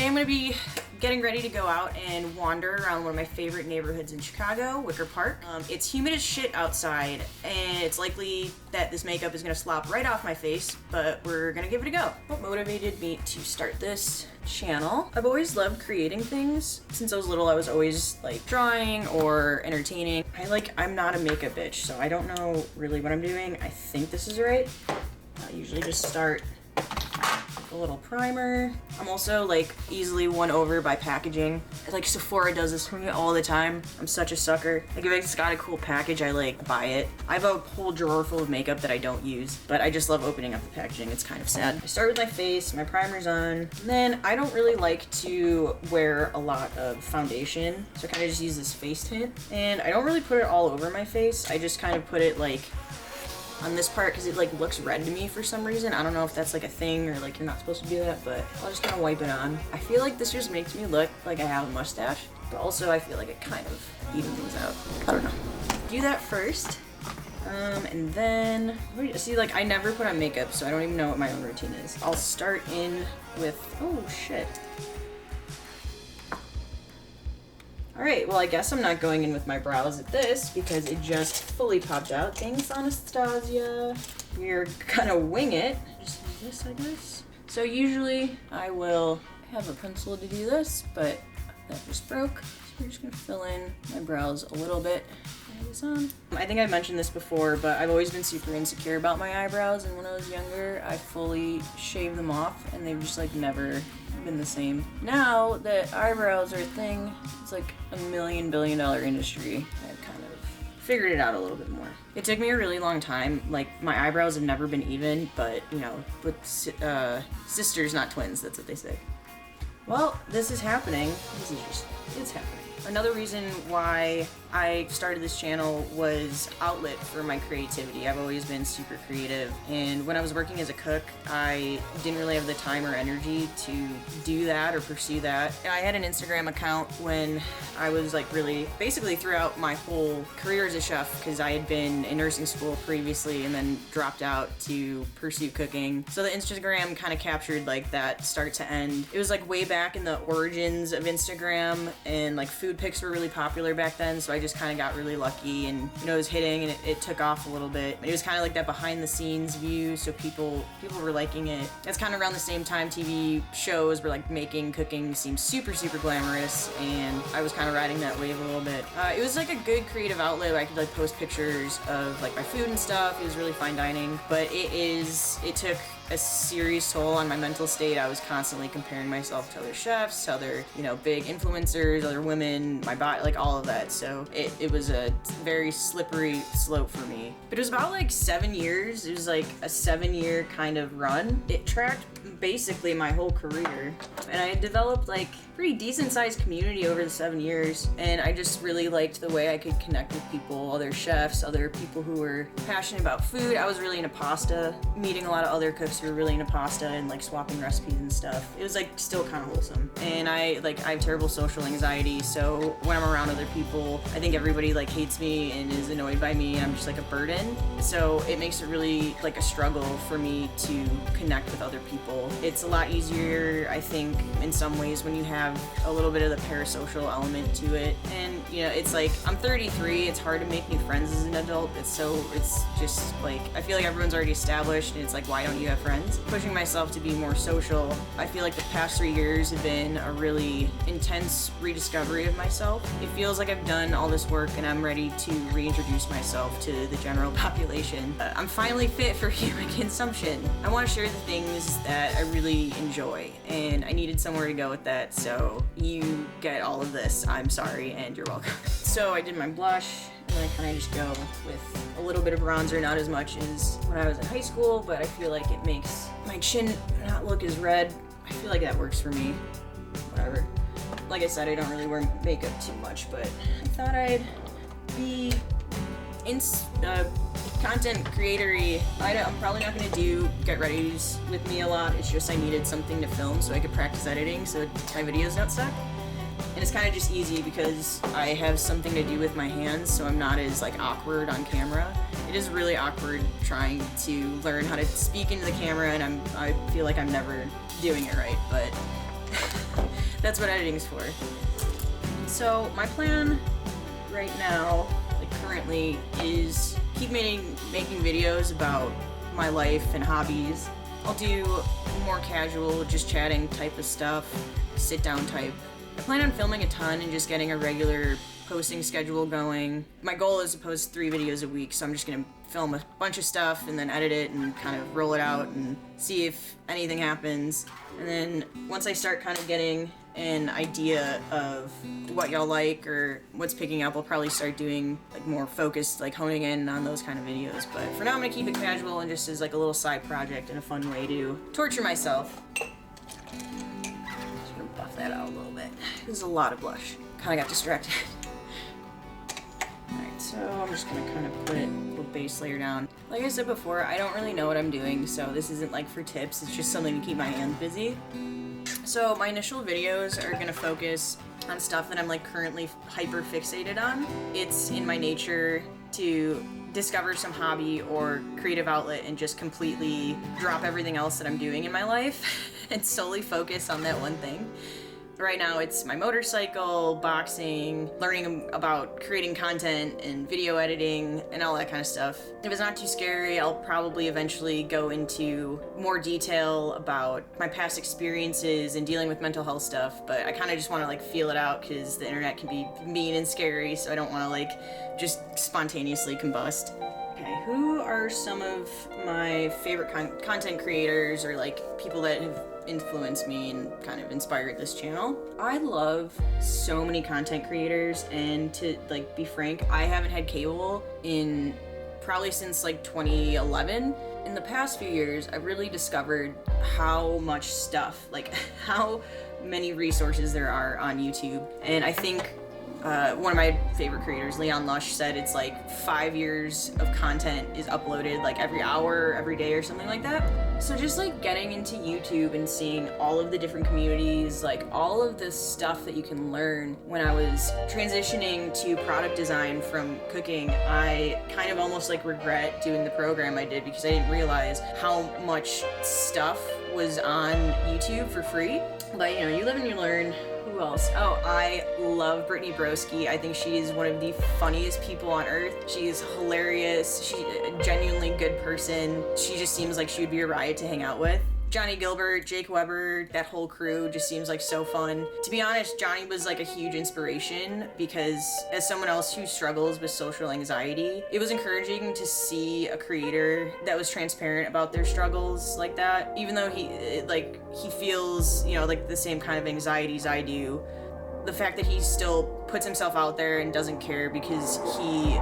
I'm gonna be getting ready to go out and wander around one of my favorite neighborhoods in Chicago, Wicker Park. It's humid as shit outside, and it's likely that this makeup is gonna slop right off my face, but we're gonna give it a go. What motivated me to start this channel? I've always loved creating things. Since I was little, I was always like drawing or entertaining. I'm not a makeup bitch, so I don't know really what I'm doing. I think this is right. I usually just start a little primer. I'm also like easily won over by packaging. Like Sephora does this for me all the time. I'm such a sucker. Like if it's got a cool package, I like buy it. I have a whole drawer full of makeup that I don't use, but I just love opening up the packaging. It's kind of sad. I start with my face, my primer's on, and then I don't really like to wear a lot of foundation, so I kind of just use this face tint, and I don't really put it all over my face. I just kind of put it like on this part because it like looks red to me for some reason. I don't know if that's like a thing or like you're not supposed to do that, but I'll just kind of wipe it on. I feel like this just makes me look like I have a mustache, but also I feel like it kind of evens things out. I don't know. Do that first. And then, see, like I never put on makeup, so I don't even know what my own routine is. I'll start in with, oh shit. Alright, well I guess I'm not going in with my brows at this because it just fully popped out. Thanks, Anastasia. We're gonna wing it. Just use this, I guess. So usually I will have a pencil to do this, but that just broke. So we're just gonna fill in my brows a little bit. This on. I think I've mentioned this before, but I've always been super insecure about my eyebrows, and when I was younger, I fully shaved them off, and they've just like never been the same. Now that eyebrows are a thing, it's like $1 million billion industry. I've kind of figured it out a little bit more. It took me a really long time. Like my eyebrows have never been even, but you know, with sisters, not twins. That's what they say. Well, this is happening. It's happening. Another reason why I started this channel was outlet for my creativity. I've always been super creative, and when I was working as a cook, I didn't really have the time or energy to do that or pursue that. I had an Instagram account when I was like really, basically throughout my whole career as a chef, because I had been in nursing school previously and then dropped out to pursue cooking. So the Instagram kind of captured like that start to end. It was like way back in the origins of Instagram, and like food pics were really popular back then, so I just kind of got really lucky, and you know, it was hitting, and it took off a little bit. It was kind of like that behind the scenes view, so people were liking it. That's kind of around the same time TV shows were like making cooking seem super glamorous, and I was kind of riding that wave a little bit. It was like a good creative outlet where I could like post pictures of like my food and stuff. It was really fine dining, but it took a serious toll on my mental state. I was constantly comparing myself to other chefs, to other, you know, big influencers, other women, my body, like all of that. So it was a very slippery slope for me. But it was about like 7 years. It was like a 7-year kind of run. It tracked basically my whole career, and I had developed like pretty decent sized community over the 7 years, and I just really liked the way I could connect with people, other chefs, other people who were passionate about food. I was really into pasta, meeting a lot of other cooks who were really into pasta and like swapping recipes and stuff. It was like still kind of wholesome, and I have terrible social anxiety, so when I'm around other people, I think everybody like hates me and is annoyed by me, and I'm just like a burden. So it makes it really like a struggle for me to connect with other people. It's a lot easier, I think, in some ways when you have a little bit of the parasocial element to it. And you know, it's like, I'm 33, it's hard to make new friends as an adult. It's just like, I feel like everyone's already established, and it's like, why don't you have friends? Pushing myself to be more social. I feel like the past 3 years have been a really intense rediscovery of myself. It feels like I've done all this work and I'm ready to reintroduce myself to the general population. I'm finally fit for human consumption. I want to share the things that I really enjoy, and I needed somewhere to go with that, so you get all of this. I'm sorry, and you're welcome. So I did my blush, and then I kind of just go with a little bit of bronzer, not as much as when I was in high school, but I feel like it makes my chin not look as red. I feel like that works for me. Whatever. Like I said, I don't really wear makeup too much, but I thought I'd be content creatory. I'm probably not going to do get readies with me a lot. It's just I needed something to film so I could practice editing so my videos don't suck. And it's kind of just easy because I have something to do with my hands, so I'm not as like awkward on camera. It is really awkward trying to learn how to speak into the camera, and I feel like I'm never doing it right, but That's what editing's for. So my plan right now, like currently, is keep making videos about my life and hobbies. I'll do more casual, just chatting type of stuff, sit down type. I plan on filming a ton and just getting a regular posting schedule going. My goal is to post 3 videos a week, so I'm just gonna film a bunch of stuff and then edit it and kind of roll it out and see if anything happens. And then once I start kind of getting an idea of what y'all like or what's picking up, I'll probably start doing like more focused, like honing in on those kind of videos. But for now I'm gonna keep it casual and just as like a little side project and a fun way to torture myself. Just gonna buff that out a little bit. There's a lot of blush. Kinda got distracted. Alright, so I'm just gonna kind of put a little base layer down. Like I said before, I don't really know what I'm doing, so this isn't like for tips, it's just something to keep my hands busy. So my initial videos are gonna focus on stuff that I'm like currently hyper fixated on. It's in my nature to discover some hobby or creative outlet and just completely drop everything else that I'm doing in my life and solely focus on that one thing. Right now it's my motorcycle, boxing, learning about creating content and video editing and all that kind of stuff. If it's not too scary, I'll probably eventually go into more detail about my past experiences and dealing with mental health stuff, but I kind of just want to like feel it out because the internet can be mean and scary, so I don't want to like just spontaneously combust. Okay, who are some of my favorite content creators or like people that have influenced me and kind of inspired this channel? I love so many content creators, and to like be frank, I haven't had cable in probably since like 2011. In the past few years, I've really discovered how much stuff, like how many resources there are on YouTube, and I think one of my favorite creators, Leon Lush, said it's like 5 years of content is uploaded like every hour, every day or something like that. So just like getting into YouTube and seeing all of the different communities, like all of the stuff that you can learn. When I was transitioning to product design from cooking, I kind of almost like regret doing the program I did because I didn't realize how much stuff was on YouTube for free. But you know, you live and you learn. Who else? Oh, I love Brittany Broski. I think she's one of the funniest people on earth. She's hilarious. She's a genuinely good person. She just seems like she would be a riot to hang out with. Johnny Gilbert, Jake Weber, that whole crew just seems like so fun. To be honest, Johnny was like a huge inspiration because as someone else who struggles with social anxiety, it was encouraging to see a creator that was transparent about their struggles like that. Even though he feels, you know, like the same kind of anxieties I do, the fact that he still puts himself out there and doesn't care because he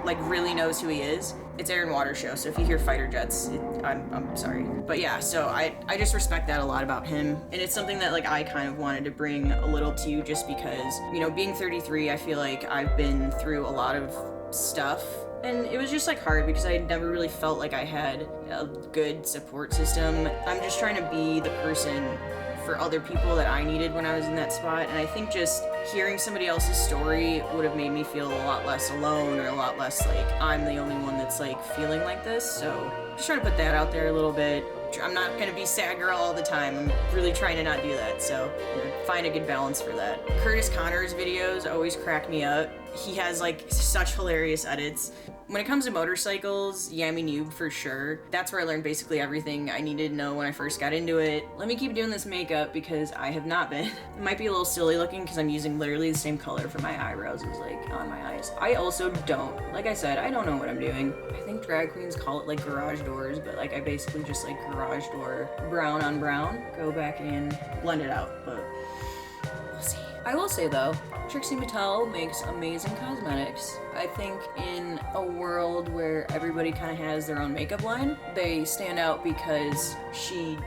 like really knows who he is. It's Aaron Waters' show, so if you hear fighter jets, I'm sorry. But yeah, so I just respect that a lot about him, and it's something that like I kind of wanted to bring a little to, just because, you know, being 33, I feel like I've been through a lot of stuff, and it was just like hard because I never really felt like I had a good support system. I'm just trying to be the person for other people that I needed when I was in that spot, and I think just hearing somebody else's story would have made me feel a lot less alone, or a lot less like I'm the only one that's like feeling like this. So just trying to put that out there a little bit. I'm not gonna be sad girl all the time. I'm really trying to not do that, so you know, find a good balance for that. Curtis Connor's videos always crack me up. He has like such hilarious edits. When it comes to motorcycles, Yami Noob for sure. That's where I learned basically everything I needed to know when I first got into it. Let me keep doing this makeup because I have not been. It might be a little silly looking because I'm using literally the same color for my eyebrows as like on my eyes. I also don't, like I said, I don't know what I'm doing. I think drag queens call it like garage doors, but like I basically just like garage door brown on brown. Go back in, blend it out, but we'll see. I will say though, Trixie Mattel makes amazing cosmetics. I think in a world where everybody kind of has their own makeup line, they stand out because she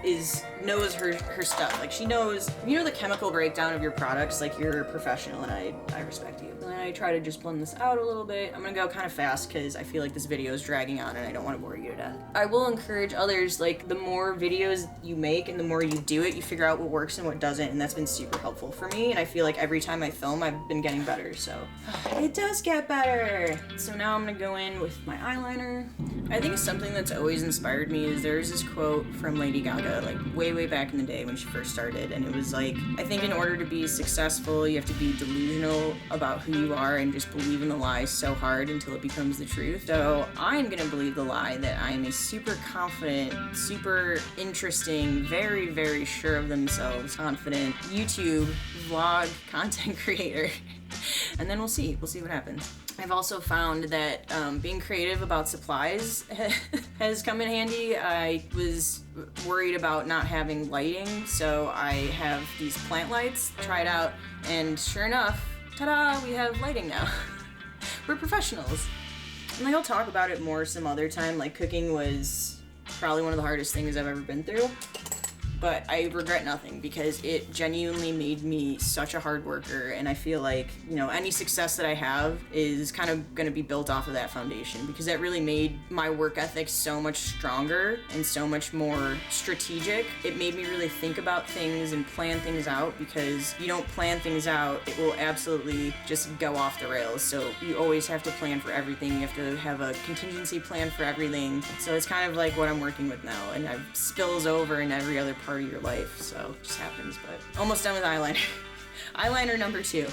knows her stuff. Like she knows, you know, the chemical breakdown of your products, like you're a professional, and I respect you. And then I try to just blend this out a little bit. I'm gonna go kind of fast because I feel like this video is dragging on and I don't want to bore you to death. I will encourage others, like the more videos you make and the more you do it, you figure out what works and what doesn't, and that's been super helpful for me. And I feel like every time I film, I've been getting better, so it does get better. powder. So now I'm gonna go in with my eyeliner. I think something that's always inspired me is there's this quote from Lady Gaga, like way back in the day when she first started, and it was like, I think in order to be successful, you have to be delusional about who you are and just believe in the lie so hard until it becomes the truth. So I'm gonna believe the lie that I am a super confident, super interesting, very sure of themselves, confident YouTube vlog content creator. And then we'll see what happens. I've also found that being creative about supplies has come in handy. I was worried about not having lighting, so I have these plant lights, tried out, and sure enough, ta-da, we have lighting now. We're professionals. And like, I'll talk about it more some other time. Like, cooking was probably one of the hardest things I've ever been through. But I regret nothing because it genuinely made me such a hard worker, and I feel like, you know, any success that I have is kind of going to be built off of that foundation, because that really made my work ethic so much stronger and so much more strategic. It made me really think about things and plan things out, because you don't plan things out, it will absolutely just go off the rails. So you always have to plan for everything. You have to have a contingency plan for everything. So it's kind of like what I'm working with now, and it spills over in every other part of your life, so it just happens. But almost done with eyeliner. Eyeliner number 2.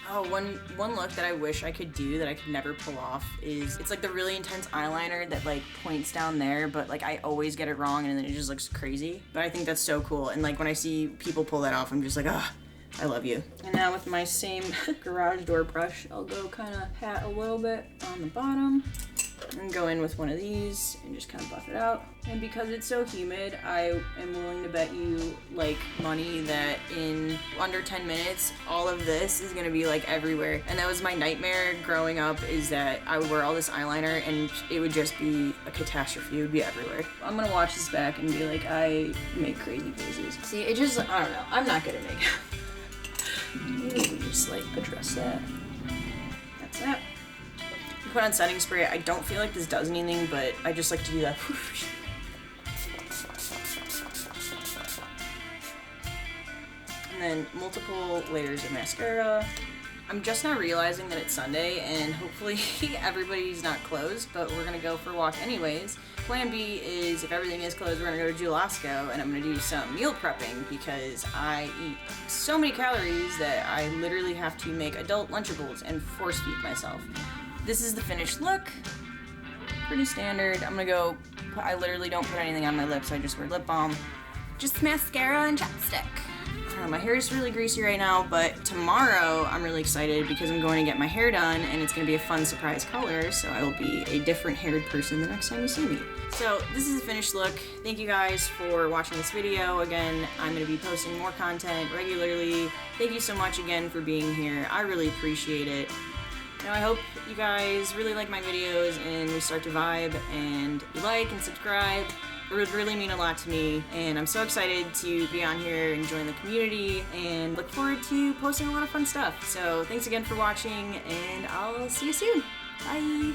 Oh, one look that I wish I could do that I could never pull off is, it's like the really intense eyeliner that like points down there, but like I always get it wrong and then it just looks crazy. But I think that's so cool, and like when I see people pull that off, I'm just like, ah, I love you. And now with my same garage door brush, I'll go kind of pat a little bit on the bottom and go in with one of these and just kind of buff it out. And because it's so humid, I am willing to bet you like money that in under 10 minutes, all of this is gonna be like everywhere. And that was my nightmare growing up, is that I would wear all this eyeliner and it would just be a catastrophe. It would be everywhere. I'm gonna watch this back and be like, I make crazy faces. See, it just, I don't know, I'm not good at makeup. Maybe we just like address that. That's that. Put on setting spray. I don't feel like this does anything, but I just like to do that. And then multiple layers of mascara. I'm just now realizing that it's Sunday, and hopefully everybody's not closed, but we're gonna go for a walk anyways. Plan B is, if everything is closed, we're gonna go to Julasco, and I'm gonna do some meal prepping because I eat so many calories that I literally have to make adult Lunchables and force feed myself. This is the finished look. Pretty standard. I'm gonna go, I literally don't put anything on my lips, I just wear lip balm. Just mascara and chapstick. I don't know, my hair is really greasy right now, but tomorrow I'm really excited because I'm going to get my hair done and it's gonna be a fun surprise color, so I will be a different haired person the next time you see me. So this is the finished look. Thank you guys for watching this video. Again, I'm gonna be posting more content regularly. Thank you so much again for being here. I really appreciate it. Now I hope you guys really like my videos and we start to vibe, and you like and subscribe. It would really mean a lot to me, and I'm so excited to be on here and join the community, and look forward to posting a lot of fun stuff. So thanks again for watching, and I'll see you soon. Bye!